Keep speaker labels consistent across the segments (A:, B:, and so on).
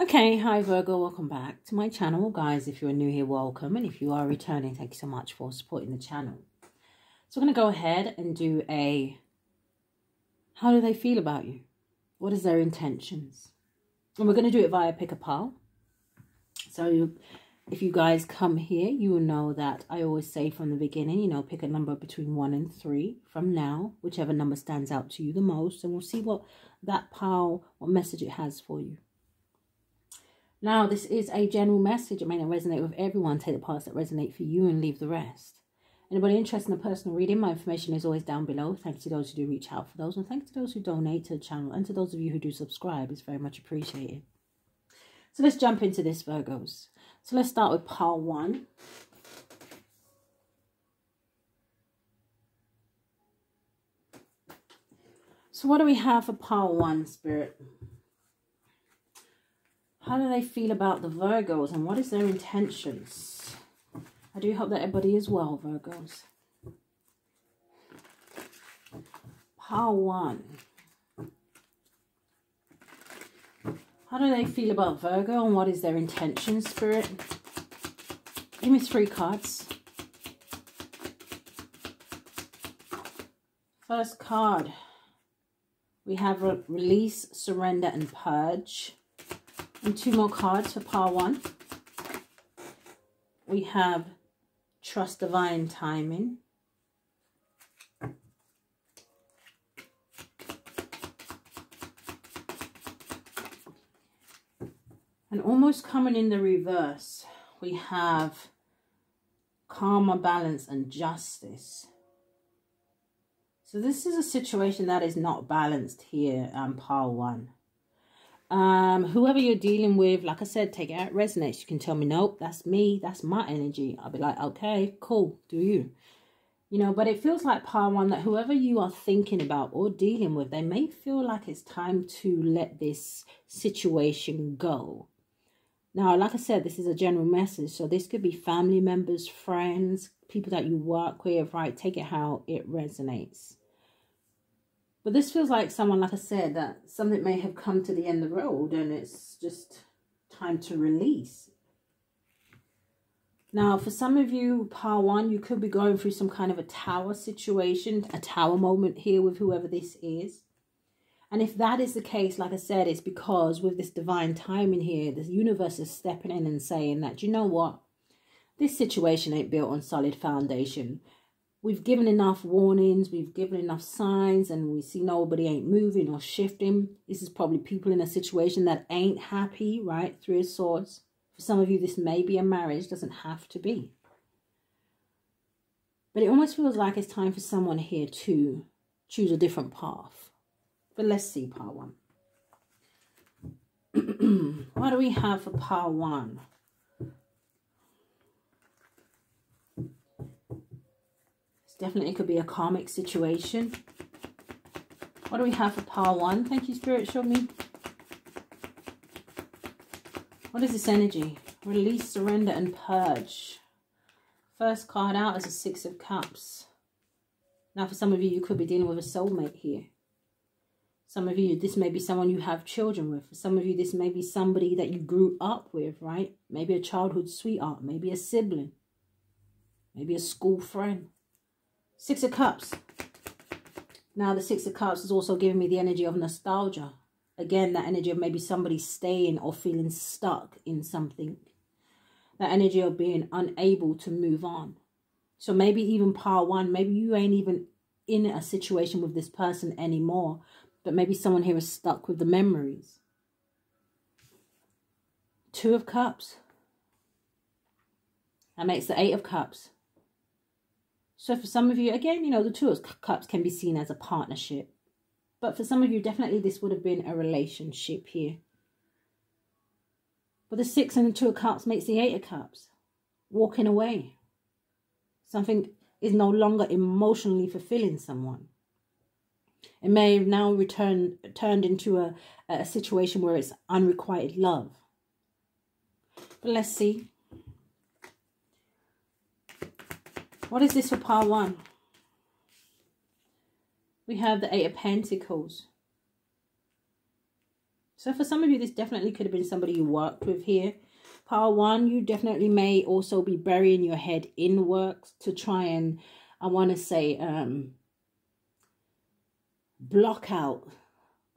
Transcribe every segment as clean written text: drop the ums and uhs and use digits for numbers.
A: Okay, hi Virgo, welcome back to my channel. Guys, if you're new here, welcome. And if you are returning, thank you so much for supporting the channel. So I'm going to go ahead and do a, how do they feel about you? What is their intentions? And we're going to do it via pick a pile. So if you guys come here, you will know that I always say from the beginning, you know, pick a number between 1 and 3 from now, whichever number stands out to you the most. And we'll see what that pile, what message it has for you. Now, this is a general message. It may not resonate with everyone. Take the parts that resonate for you and leave the rest. Anybody interested in a personal reading, my information is always down below. Thanks to those who do reach out for those. And thanks to those who donate to the channel. And to those of you who do subscribe. It's very much appreciated. So let's jump into this, Virgos. So let's start with pile 1. So what do we have for pile 1, Spirit? How do they feel about the Virgos and what is their intentions? I do hope that everybody is well, Virgos. Pile 1. How do they feel about Virgo and what is their intentions, Spirit? Give me 3 cards. First card, we have Release, Surrender and Purge. And 2 more cards for pile 1. We have Trust Divine Timing. And almost coming in the reverse, we have Karma, Balance and Justice. So this is a situation that is not balanced here, pile 1. Whoever you're dealing with, like I said, take it out, it resonates. You can tell me, nope, that's me, that's my energy. I'll be like, okay, cool, do you? You know, but it feels like pile 1 that whoever you are thinking about or dealing with, they may feel like it's time to let this situation go. Now, like I said, this is a general message. So this could be family members, friends, people that you work with, right? Take it how it resonates. But this feels like someone, like I said, that something may have come to the end of the road and it's just time to release. Now, for some of you, pile 1, you could be going through some kind of a tower situation, a tower moment here with whoever this is. And if that is the case, like I said, it's because with this divine timing here, the universe is stepping in and saying that, you know what? This situation ain't built on solid foundation. We've given enough warnings, we've given enough signs, and we see nobody ain't moving or shifting. This is probably people in a situation that ain't happy, right? 3 of Swords. For some of you, this may be a marriage, doesn't have to be. But it almost feels like it's time for someone here to choose a different path. But let's see, pile 1. What do we have for pile 1? Definitely could be a karmic situation. What do we have for pile 1? Thank you, Spirit. Show me. What is this energy? Release, surrender, and purge. First card out is a 6 of Cups. Now, for some of you, you could be dealing with a soulmate here. Some of you, this may be someone you have children with. For some of you, this may be somebody that you grew up with, right? Maybe a childhood sweetheart. Maybe a sibling. Maybe a school friend. 6 of Cups. Now, the 6 of Cups is also giving me the energy of nostalgia. Again, that energy of maybe somebody staying or feeling stuck in something. That energy of being unable to move on. So maybe even pile 1, maybe you ain't even in a situation with this person anymore. But maybe someone here is stuck with the memories. 2 of Cups. That makes the 8 of Cups. So for some of you, again, you know, the 2 of Cups can be seen as a partnership. But for some of you, definitely this would have been a relationship here. But the 6 and the 2 of Cups makes the 8 of Cups. Walking away. Something is no longer emotionally fulfilling someone. It may have now turned into a situation where it's unrequited love. But let's see. What is this for pile 1? We have the 8 of Pentacles. So for some of you, this definitely could have been somebody you worked with here. Pile 1, you definitely may also be burying your head in work to try and, I want to say, block out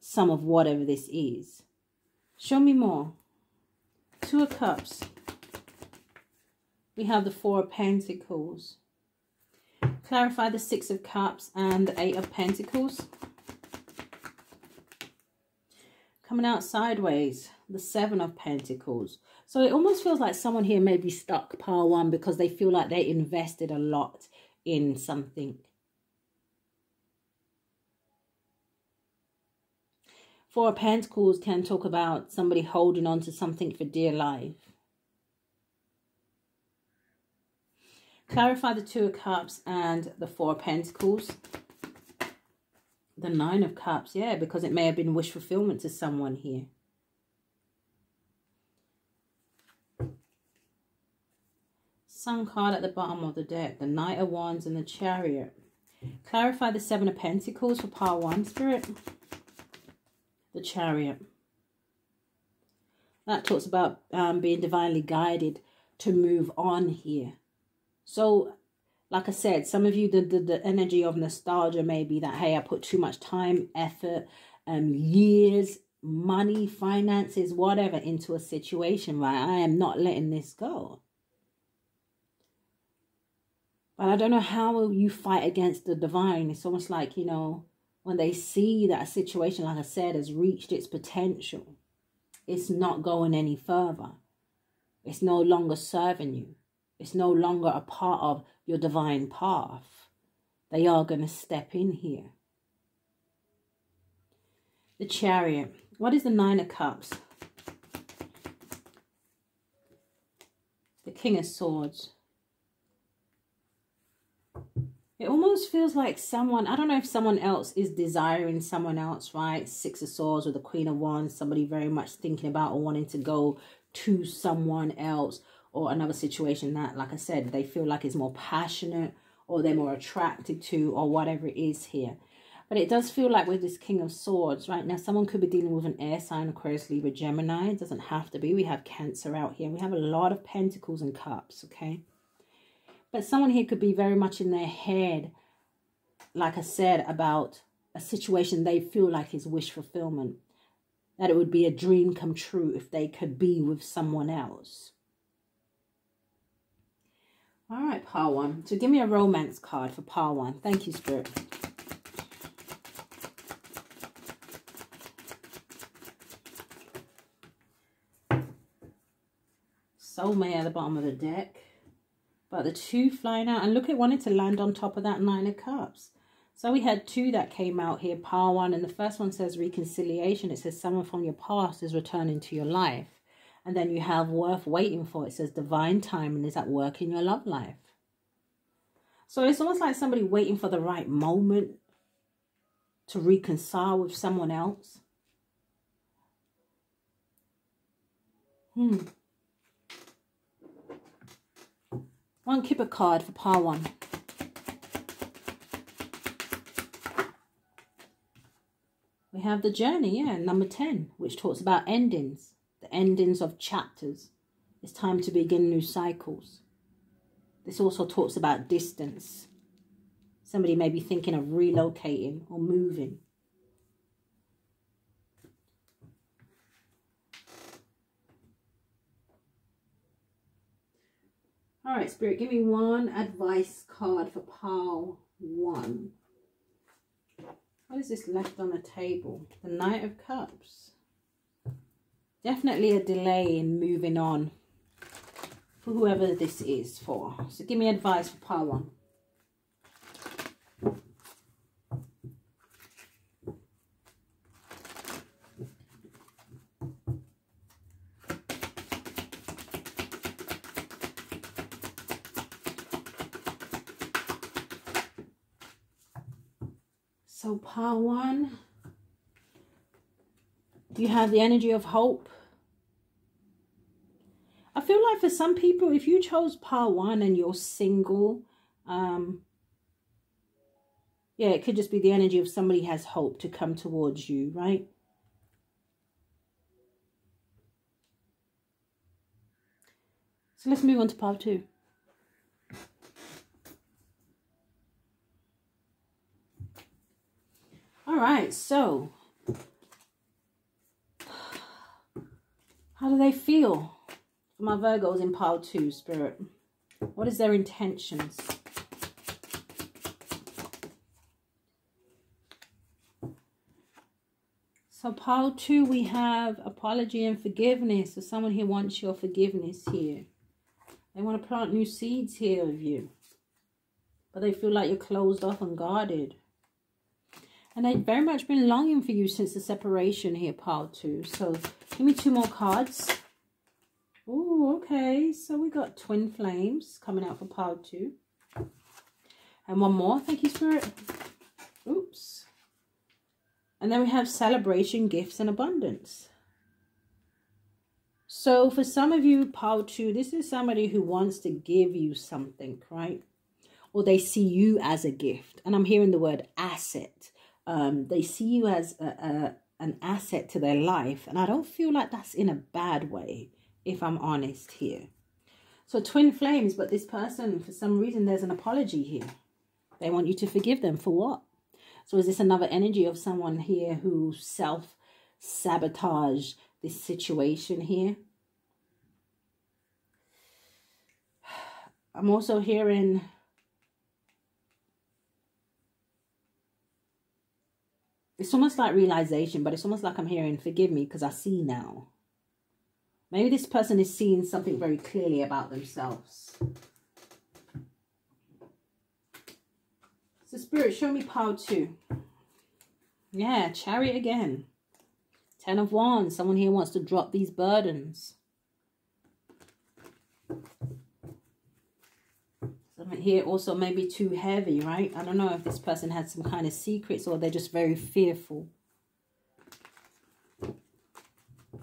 A: some of whatever this is. Show me more. 2 of Cups. We have the 4 of Pentacles. Clarify the 6 of Cups and the 8 of Pentacles. Coming out sideways, the 7 of Pentacles. So it almost feels like someone here may be stuck, pile 1, because they feel like they invested a lot in something. 4 of Pentacles can talk about somebody holding on to something for dear life. Clarify the 2 of Cups and the 4 of Pentacles. The 9 of Cups, yeah, because it may have been wish fulfillment to someone here. Sun card at the bottom of the deck, the Knight of Wands and the Chariot. Clarify the 7 of Pentacles for pile 1, Spirit. The Chariot. That talks about being divinely guided to move on here. So, like I said, some of you, the energy of nostalgia may be that, hey, I put too much time, effort, years, money, finances, whatever into a situation, right? I am not letting this go. But I don't know how you fight against the divine. It's almost like, you know, when they see that a situation, like I said, has reached its potential, it's not going any further. It's no longer serving you. It's no longer a part of your divine path. They are going to step in here. The Chariot. What is the 9 of Cups? The King of Swords. It almost feels like someone, I don't know if someone else is desiring someone else, right? 6 of Swords with the Queen of Wands. Somebody very much thinking about or wanting to go to someone else. Or another situation that, like I said, they feel like is more passionate or they're more attracted to or whatever it is here. But it does feel like with this King of Swords, right? Now, someone could be dealing with an air sign, Aquarius, Libra, Gemini. It doesn't have to be. We have Cancer out here. We have a lot of Pentacles and Cups, okay? But someone here could be very much in their head, like I said, about a situation they feel like is wish fulfillment. That it would be a dream come true if they could be with someone else. All right, pile 1. So give me a romance card for pile 1. Thank you, Spirit. Soulmate at the bottom of the deck. But the 2 flying out. And look, it wanted to land on top of that 9 of Cups. So we had 2 that came out here, pile 1. And the first one says reconciliation. It says someone from your past is returning to your life. And then you have worth waiting for. It says divine timing is at work in your love life. So it's almost like somebody waiting for the right moment to reconcile with someone else. One Kipper card for pile 1. We have the Journey, yeah, number 10, which talks about endings. The endings of chapters. It's time to begin new cycles. This also talks about distance. Somebody may be thinking of relocating or moving. All right, Spirit, give me one advice card for pile 1. What is this left on the table? The Knight of Cups. Definitely a delay in moving on for whoever this is for. So give me advice for pile 1. So pile 1, you have the energy of hope. I feel like for some people, if you chose pile 1 and you're single, yeah, it could just be the energy of somebody has hope to come towards you, right? So let's move on to pile 2. All right, so how do they feel for my Virgos in pile 2, Spirit? What is their intentions? So pile 2, we have apology and forgiveness. So someone here wants your forgiveness here. They want to plant new seeds here with you. But they feel like you're closed off and guarded. And they've very much been longing for you since the separation here, pile 2. So give me 2 more cards. Oh, okay. So we got twin flames coming out for pile 2. And one more. Thank you, Spirit. Oops. And then we have celebration, gifts, and abundance. So for some of you, pile 2, this is somebody who wants to give you something, right? Or they see you as a gift. And I'm hearing the word asset. They see you as an asset to their life. And I don't feel like that's in a bad way, if I'm honest here. So twin flames, but this person, for some reason, there's an apology here. They want you to forgive them for what? So is this another energy of someone here who self-sabotage this situation here? I'm also hearing it's almost like realization, but it's almost like I'm hearing forgive me because I see now. Maybe this person is seeing something very clearly about themselves. So Spirit, show me pile 2. Yeah, Chariot again. 10 of Wands. Someone here wants to drop these burdens. Something here also maybe too heavy, right? I don't know if this person had some kind of secrets or they're just very fearful.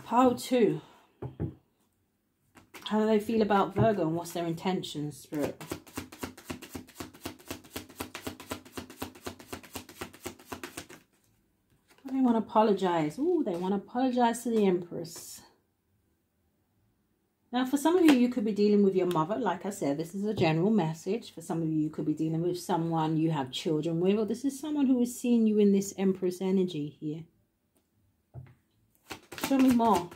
A: Pile 2. How do they feel about Virgo and what's their intentions, Spirit? They want to apologize. Ooh, they want to apologize to the Empress. Now, for some of you, you could be dealing with your mother. Like I said, this is a general message. For some of you, you could be dealing with someone you have children with. Or this is someone who is seeing you in this Empress energy here. Show me more.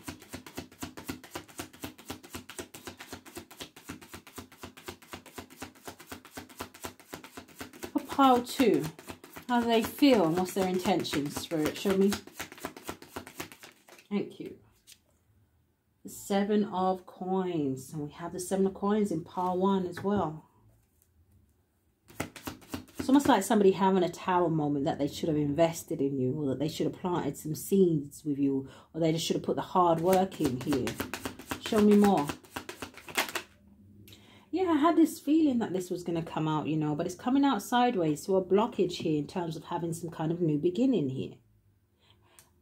A: For pile 2. How do they feel and what's their intentions, Spirit? Show me. Thank you. The 7 of Coins. And we have the 7 of Coins in pile 1 as well. It's almost like somebody having a tower moment that they should have invested in you, or that they should have planted some seeds with you, or they just should have put the hard work in here. Show me more. Yeah, I had this feeling that this was going to come out, you know, but it's coming out sideways. So a blockage here in terms of having some kind of new beginning here.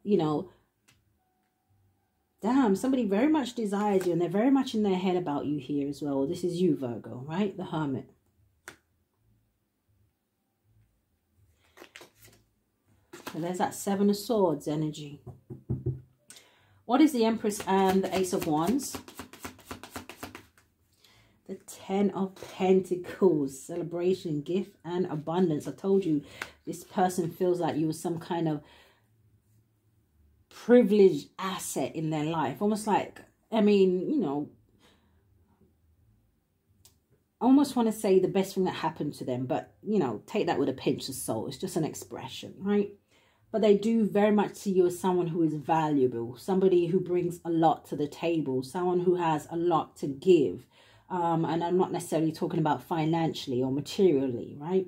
A: You know, damn, somebody very much desires you and they're very much in their head about you here as well. This is you, Virgo, right? The Hermit. So there's that 7 of Swords energy. What is the Empress and the Ace of Wands? The 10 of Pentacles, celebration, gift, and abundance. I told you this person feels like you were some kind of privileged asset in their life. Almost like, I mean, you know, I almost want to say the best thing that happened to them. But, you know, take that with a pinch of salt. It's just an expression, right? But they do very much see you as someone who is valuable. Somebody who brings a lot to the table. Someone who has a lot to give. And I'm not necessarily talking about financially or materially, right?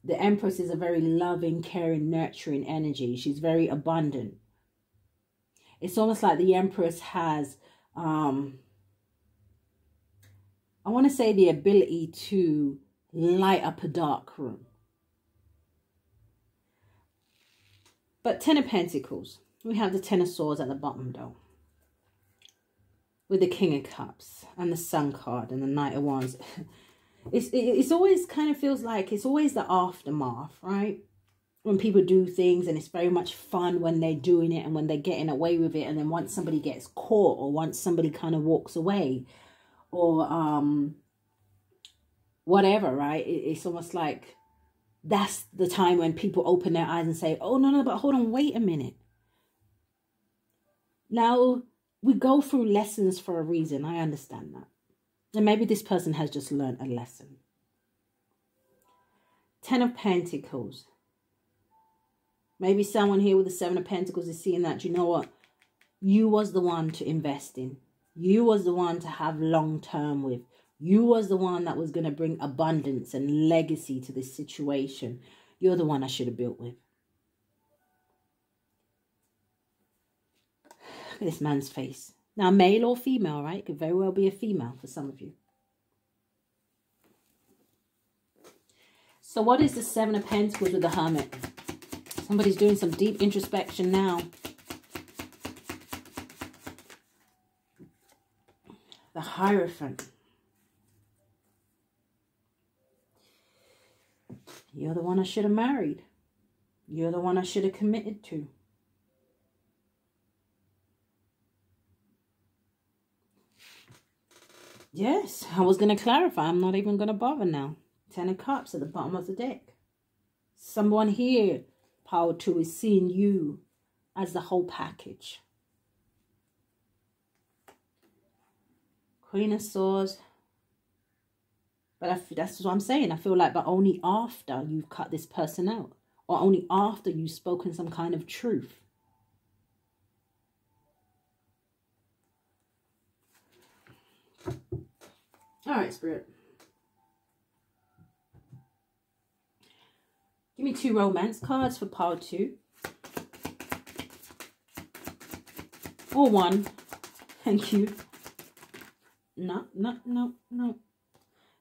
A: The Empress is a very loving, caring, nurturing energy. She's very abundant. It's almost like the Empress has, I want to say, the ability to light up a dark room. But 10 of Pentacles. We have the 10 of Swords at the bottom, though. With the King of Cups and the Sun card and the Knight of Wands. It's always kind of feels like it's always the aftermath, right? When people do things and it's very much fun when they're doing it and when they're getting away with it. And then once somebody gets caught or once somebody kind of walks away or whatever, right? It's almost like that's the time when people open their eyes and say, oh, no, but hold on, wait a minute. Now, we go through lessons for a reason. I understand that. And maybe this person has just learned a lesson. 10 of Pentacles. Maybe someone here with the 7 of Pentacles is seeing that, you know what? You was the one to invest in. You was the one to have long term with. You was the one that was going to bring abundance and legacy to this situation. You're the one I should have built with. Look at this man's face. Now, male or female, right? Could very well be a female for some of you. So what is the 7 of Pentacles with the Hermit? Somebody's doing some deep introspection now. The Hierophant. You're the one I should have married. You're the one I should have committed to. Yes, I was going to clarify. I'm not even going to bother now. 10 of Cups at the bottom of the deck. Someone here, Power 2, is seeing you as the whole package. Queen of Swords. But that's what I'm saying. I feel like, but only after you've cut this person out. Or only after you've spoken some kind of truth. All right, Spirit. Give me 2 romance cards for Power 2. Or 1. Thank you. No.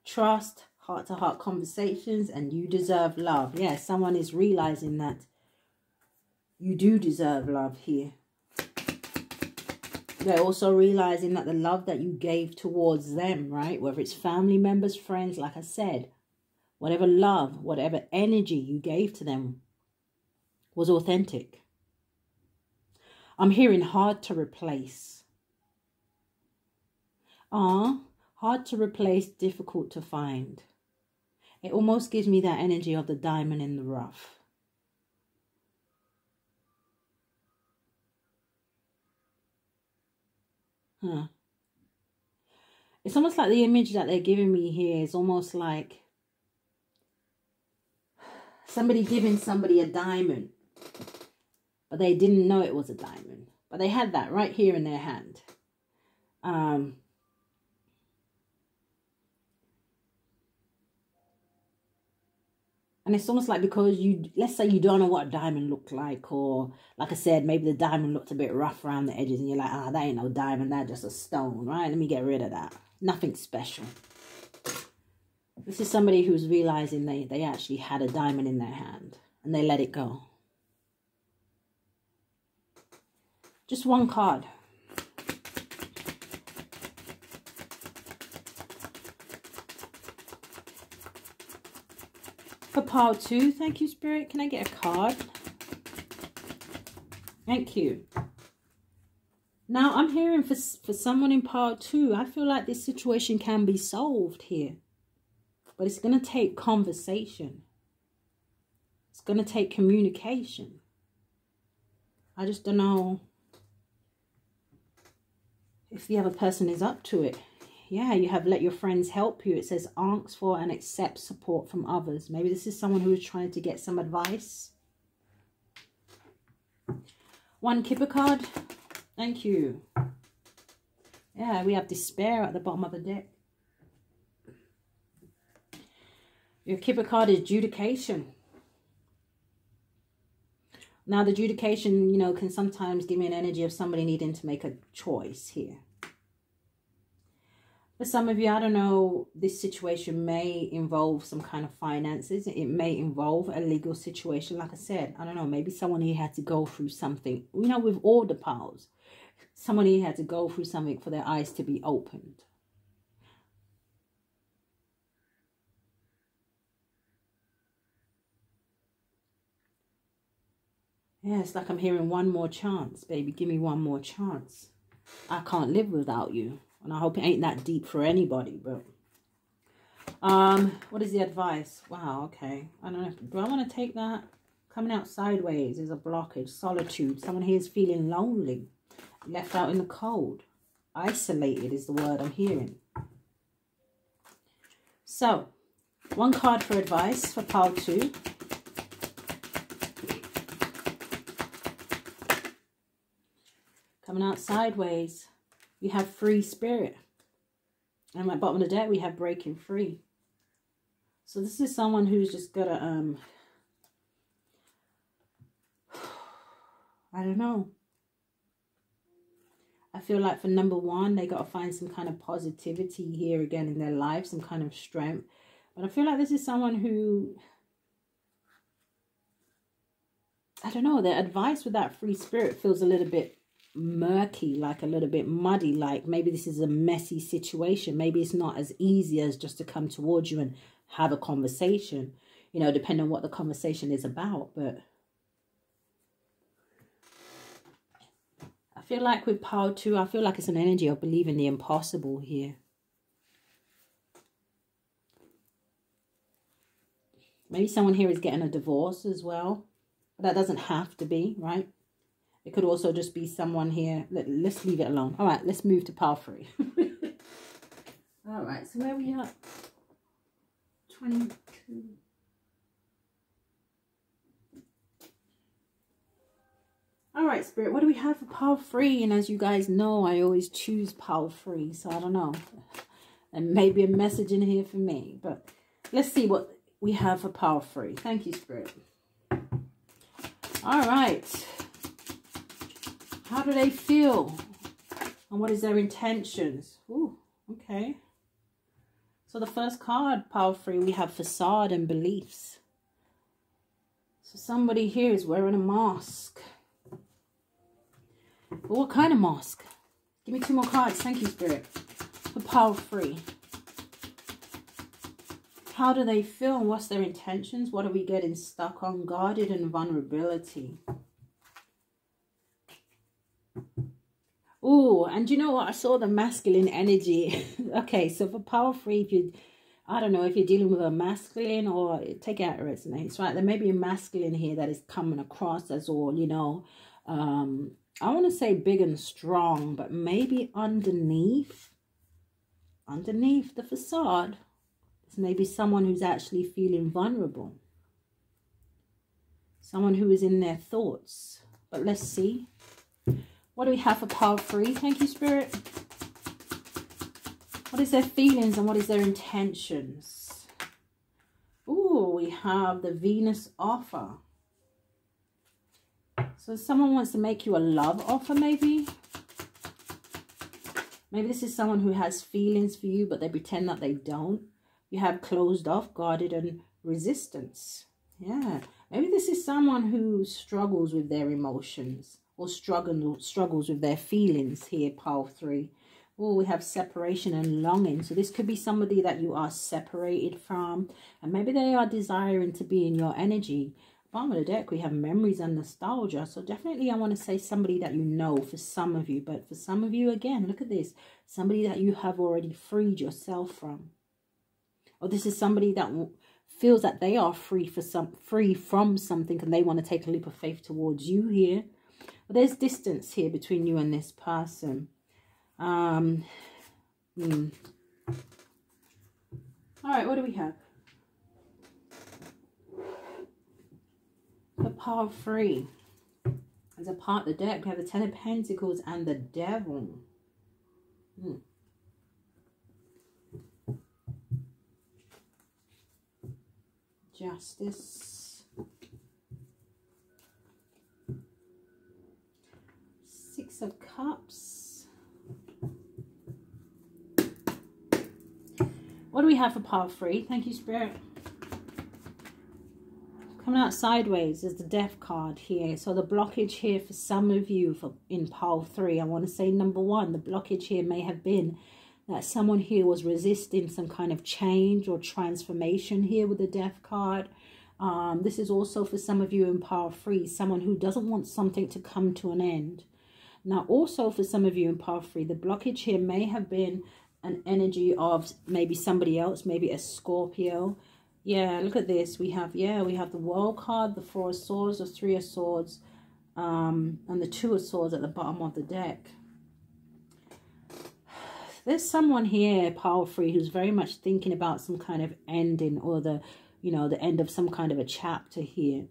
A: Trust, heart-to-heart conversations, and you deserve love. Yeah, someone is realizing that you do deserve love here. They're also realizing that the love that you gave towards them, right? Whether it's family members, friends, like I said, whatever love, whatever energy you gave to them was authentic. I'm hearing hard to replace. Hard to replace, difficult to find. It almost gives me that energy of the diamond in the rough. It's almost like the image that they're giving me here is almost like somebody giving somebody a diamond, but they didn't know it was a diamond. But they had that right here in their hand. And it's almost like because let's say you don't know what a diamond looked like, or like I said, maybe the diamond looked a bit rough around the edges and you're like, that ain't no diamond, that's just a stone, right? Let me get rid of that. Nothing special. This is somebody who's realizing they actually had a diamond in their hand and they let it go. Just 1 card. For Power 2, thank you, Spirit. Can I get a card? Thank you. Now, I'm hearing for someone in Power 2, I feel like this situation can be solved here. But it's going to take conversation. It's going to take communication. I just don't know if the other person is up to it. Yeah, you have let your friends help you. It says ask for and accept support from others. Maybe this is someone who is trying to get some advice. 1 Kipper card. Thank you. Yeah, we have despair at the bottom of the deck. Your Kipper card is adjudication. Now, the adjudication, you know, can sometimes give me an energy of somebody needing to make a choice here. For some of you, I don't know, this situation may involve some kind of finances. It may involve a legal situation. Like I said, I don't know, maybe someone here had to go through something. You know, with all the powers, someone here had to go through something for their eyes to be opened. Yeah, it's like I'm hearing 1 more chance, baby. Give me 1 more chance. I can't live without you. And I hope it ain't that deep for anybody, but what is the advice? Wow, okay. I don't know. Do I want to take that? Coming out sideways is a blockage, solitude. Someone here is feeling lonely, left out in the cold. Isolated is the word I'm hearing. So, one card for advice for pile 2. Coming out sideways, we have free spirit. And at the bottom of the deck, we have breaking free. So this is someone who's just got to, I don't know. I feel like for number 1, they got to find some kind of positivity here again in their life, some kind of strength. But I feel like this is someone who, I don't know, their advice with that free spirit feels a little bit murky, like a little bit muddy, like maybe this is a messy situation. Maybe it's not as easy as just to come towards you and have a conversation, you know, depending on what the conversation is about. But I feel like with pile 2, I feel like it's an energy of believing the impossible here. Maybe someone here is getting a divorce as well. But that doesn't have to be, right? It could also just be someone here. Let's leave it alone. All right, let's move to pile 3. All right, so where are we at? 22. All right, Spirit, what do we have for pile 3? And as you guys know, I always choose pile 3, so I don't know. And maybe a message in here for me. But let's see what we have for pile 3. Thank you, Spirit. All right. How do they feel? And what is their intentions? Ooh, okay. So the first card, pile 3, we have facade and beliefs. So somebody here is wearing a mask. But what kind of mask? Give me 2 more cards. Thank you, Spirit. For pile 3. How do they feel? What's their intentions? What are we getting stuck on? Guarded and vulnerability. Oh, and you know what? I saw the masculine energy. Okay, so for pile 3, if you, I don't know if you're dealing with a masculine or take it out of resonance, right? There may be a masculine here that is coming across as all, you know, I want to say big and strong, but maybe underneath the facade, there's maybe someone who's actually feeling vulnerable. Someone who is in their thoughts. But let's see. What do we have for pile 3? Thank you, Spirit. What is their feelings and what is their intentions? Ooh, we have the Venus offer. So someone wants to make you a love offer, maybe. Maybe this is someone who has feelings for you, but they pretend that they don't. You have closed off, guarded, and resistance. Yeah. Maybe this is someone who struggles with their emotions or struggles with their feelings here, pile 3. Oh, we have separation and longing. So this could be somebody that you are separated from. And maybe they are desiring to be in your energy. Bottom of the deck, we have memories and nostalgia. So definitely I want to say somebody that you know for some of you. But for some of you, again, look at this. Somebody that you have already freed yourself from. Or this is somebody that feels that they are free from something and they want to take a leap of faith towards you here. But there's distance here between you and this person. All right, what do we have? For pile 3, as a part of the deck, we have the 10 of Pentacles and the Devil. Justice. 6 of Cups. What do we have for pile 3? Thank you, Spirit. Coming out sideways is the Death card here. So the blockage here for some of you in pile 3, I want to say number 1, the blockage here may have been that someone here was resisting some kind of change or transformation here with the Death card. This is also for some of you in pile 3, someone who doesn't want something to come to an end. Now, also for some of you in pile 3, the blockage here may have been an energy of maybe somebody else, maybe a Scorpio. Yeah, look at this. We have the World card, the 4 of Swords, the 3 of Swords, and the 2 of Swords at the bottom of the deck. There's someone here, pile 3, who's very much thinking about some kind of ending, or the end of some kind of a chapter here.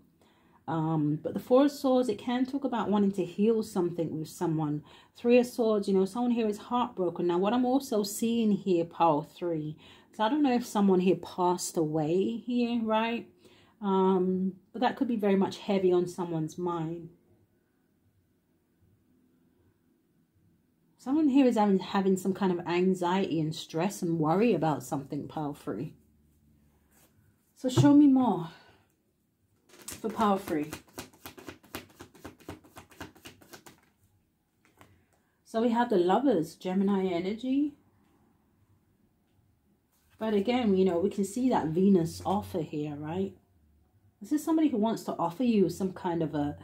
A: But the 4 of Swords, it can talk about wanting to heal something with someone. 3 of Swords, someone here is heartbroken. Now, what I'm also seeing here, pile 3, so I don't know if someone here passed away here, right? But that could be very much heavy on someone's mind. Someone here is having some kind of anxiety and stress and worry about something, pile 3. So show me more for pile 3. So we have the Lovers, Gemini energy. But again, we can see that Venus offer here, right? This is somebody who wants to offer you some kind of a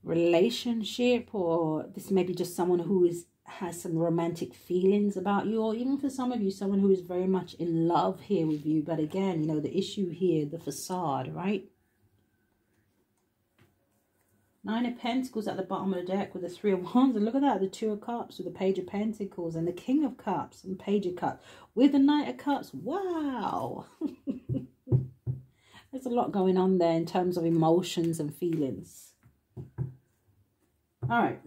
A: relationship, or this may be just someone who has some romantic feelings about you, or even for some of you, someone who is very much in love here with you. But again, the issue here, the facade, right? 9 of Pentacles at the bottom of the deck with the 3 of Wands. And look at that, the 2 of Cups with the Page of Pentacles and the King of Cups and Page of Cups with the Knight of Cups. Wow. There's a lot going on there in terms of emotions and feelings. All right.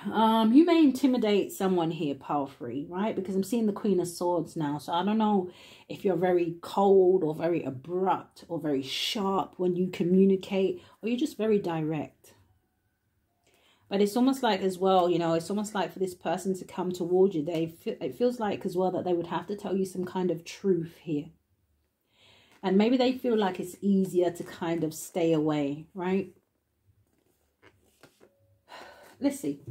A: You may intimidate someone here, pile 3, right? Because I'm seeing the Queen of Swords now. So I don't know if you're very cold or very abrupt or very sharp when you communicate, or you're just very direct. But it's almost like as well, it's almost like for this person to come towards you, it feels like as well that they would have to tell you some kind of truth here. And maybe they feel like it's easier to kind of stay away, right? Let's see.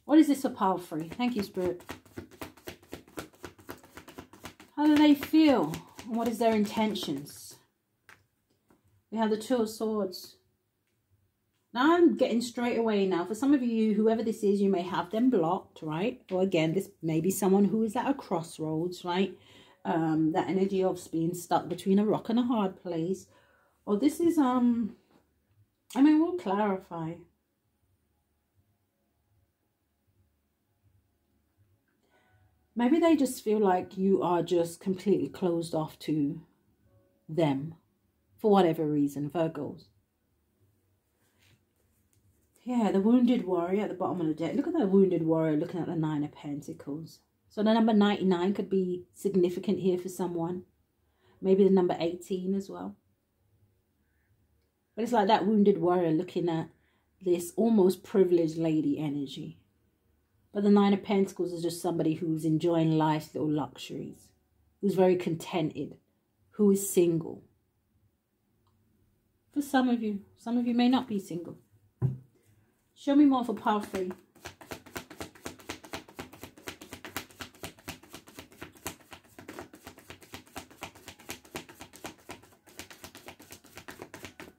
A: What is this for pile 3? Thank you, Spirit. How do they feel? And what is their intentions? We have the 2 of Swords. Now I'm getting straight away now. For some of you, whoever this is, you may have them blocked, right? Or again, this may be someone who is at a crossroads, right? That energy of being stuck between a rock and a hard place. Or this is, we'll clarify. Maybe they just feel like you are just completely closed off to them for whatever reason, Virgos. Yeah, the Wounded Warrior at the bottom of the deck. Look at that Wounded Warrior looking at the 9 of Pentacles. So the number 99 could be significant here for someone. Maybe the number 18 as well. But it's like that Wounded Warrior looking at this almost privileged lady energy. But the 9 of Pentacles is just somebody who's enjoying life's little luxuries, who's very contented, who is single. For some of you may not be single. Show me more for pile 3.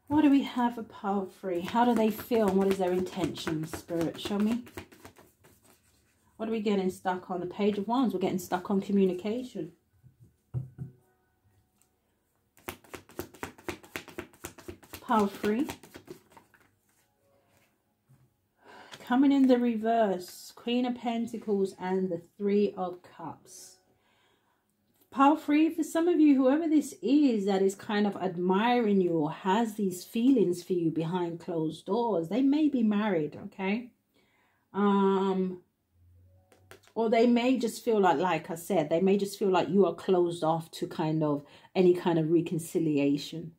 A: What do we have for pile 3? How do they feel and what is their intention, Spirit? Show me. What are we getting stuck on? The Page of Wands. We're getting stuck on communication. Pile 3. Coming in the reverse. Queen of Pentacles and the 3 of Cups. Pile 3, for some of you, whoever this is that is kind of admiring you or has these feelings for you behind closed doors, they may be married, okay? Or they may just feel like I said, they may just feel like you are closed off to kind of any kind of reconciliation.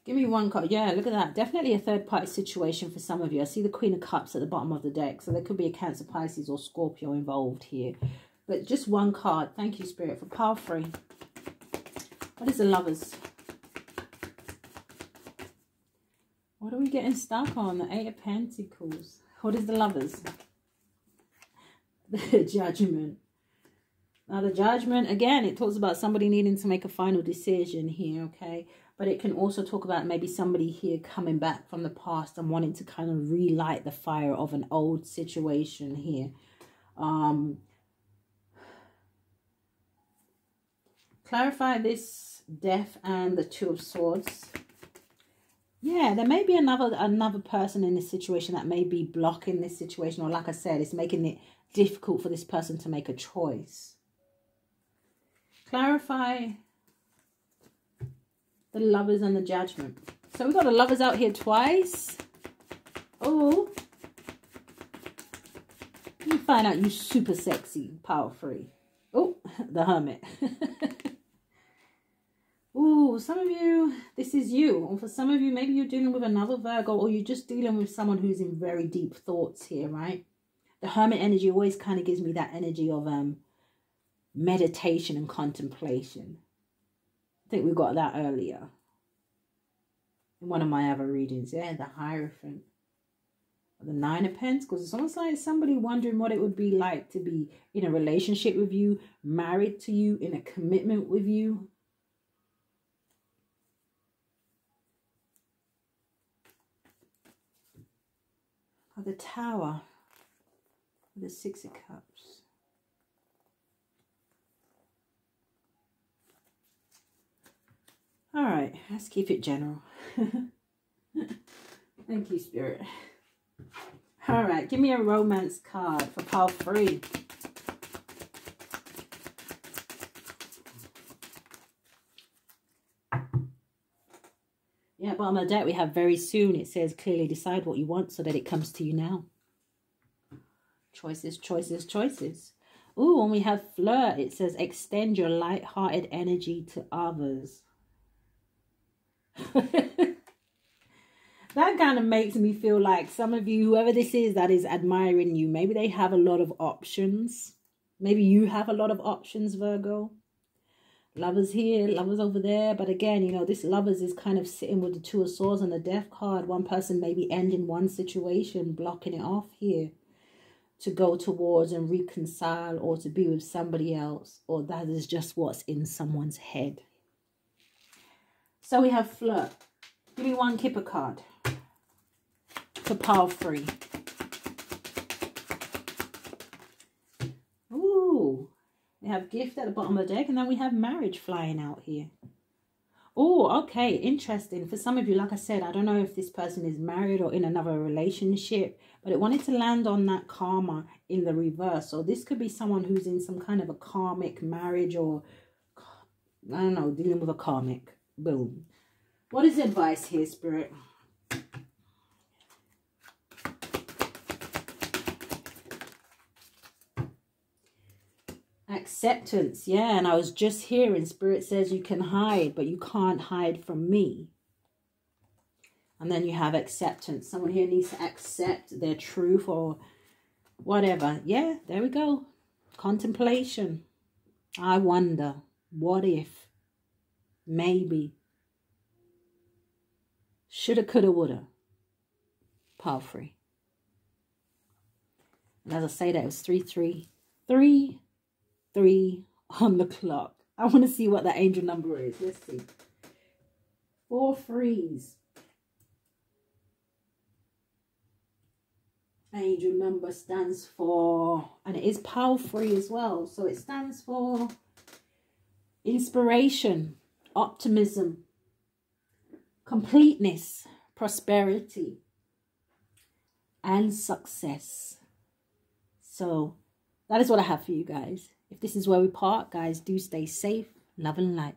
A: Give me one card. Yeah, look at that. Definitely a third-party situation for some of you. I see the Queen of Cups at the bottom of the deck. So there could be a Cancer, Pisces or Scorpio involved here. But just one card. Thank you, Spirit, for pile 3. What is the Lovers? What are we getting stuck on? The 8 of Pentacles. What is the Lovers? The Judgment. Now the Judgment, again, it talks about somebody needing to make a final decision here, okay? But it can also talk about maybe somebody here coming back from the past and wanting to kind of relight the fire of an old situation here. Clarify this Death and the Two of Swords. Yeah, there may be another person in this situation that may be blocking this situation. Or like I said, it's making it difficult for this person to make a choice. Clarify the Lovers and the Judgment. So we've got the Lovers out here twice. Oh, you find out you super sexy, power free. Oh, the Hermit. Oh, some of you, this is you. Or for some of you, maybe you're dealing with another Virgo, or you're just dealing with someone who's in very deep thoughts here, right? The Hermit energy always kind of gives me that energy of meditation and contemplation. I think we got that earlier in one of my other readings. Yeah, the Hierophant. The Nine of Pentacles. It's almost like somebody wondering what it would be like to be in a relationship with you, married to you, in a commitment with you. The Tower, the Six of Cups. All right, let's keep it general. Thank you, Spirit. All right, give me a romance card for pile 3. Yeah, bottom of the deck, we have very soon. It says clearly decide what you want so that it comes to you now. Choices, choices, choices. Ooh, and we have flirt. It says extend your light-hearted energy to others. That kind of makes me feel like some of you, whoever this is that is admiring you, maybe they have a lot of options. Maybe you have a lot of options, Virgo. Lovers here, lovers over there. But again, you know, this lovers is kind of sitting with the Two of Swords and the Death card. One person maybe ending one situation, blocking it off here to go towards and reconcile or to be with somebody else. Or that is just what's in someone's head. So we have flirt. Give me one Kipper card for pile 3. Ooh. We have gift at the bottom of the deck, and then we have marriage flying out here. Oh, okay, interesting. For some of you, like I said, I don't know if this person is married or in another relationship, but it wanted to land on that karma in the reverse. So this could be someone who's in some kind of a karmic marriage, or, I don't know, dealing with a karmic. Boom. What is the advice here, Spirit? Acceptance, yeah, and I was just hearing Spirit says you can hide, but you can't hide from me. And then you have acceptance. Someone here needs to accept their truth or whatever. Yeah, there we go. Contemplation. I wonder, what if, maybe, shoulda, coulda, woulda. Pile 3. And as I say that, it was 3 on the clock. I want to see what that angel number is. Let's see. 4 3s. Angel number stands for, and it is pile 3 as well. So it stands for inspiration, optimism, completeness, prosperity, and success. So that is what I have for you guys. If this is where we part, guys, do stay safe, love and light.